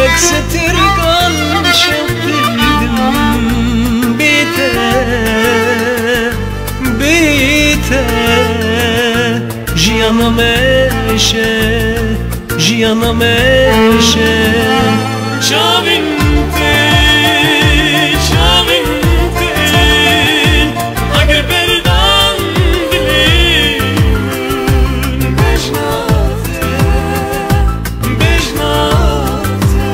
وكستر قل شبدم بيته بيته جيانا ماشي جيانا ماشي شابنتي شابنتي اگر بردان دلين بجناته بجناته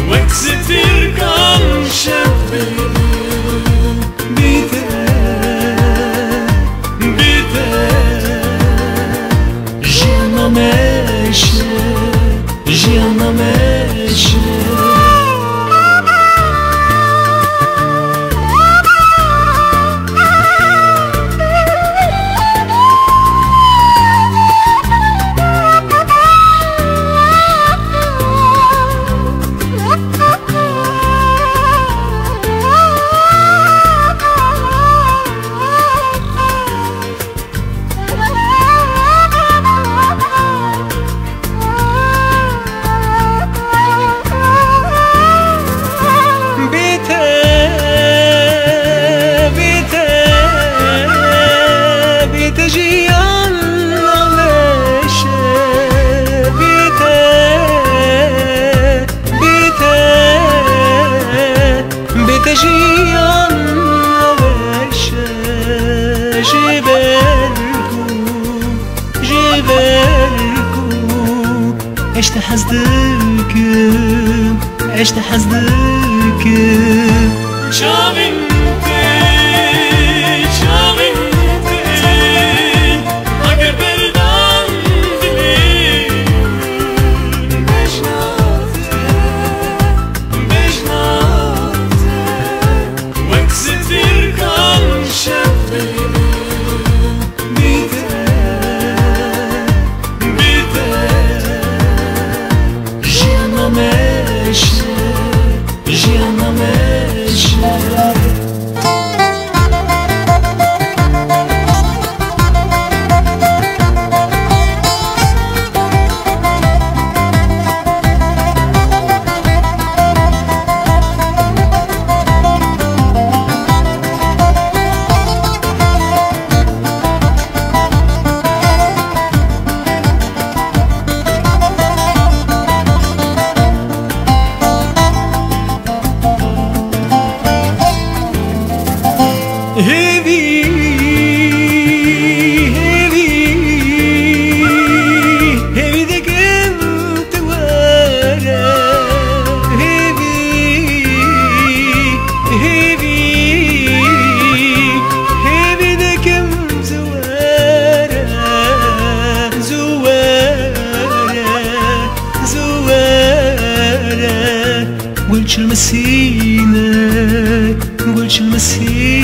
وكستر كان شبدم بيته بيته جيانا ماشي جيانا ماشي عشت حزدكم عشت حزدكم شابنتي شابنتي اگر بردان دلين بجناته بجناته وكستر كان شبدم بيته بيته جيانا ماشي جيانا ماشي هذي هذي هذي ذاك انت ورا هذي هذي هذي ذاك مزوارة زوارة زوارة قلتش المسينة قلتش المسينة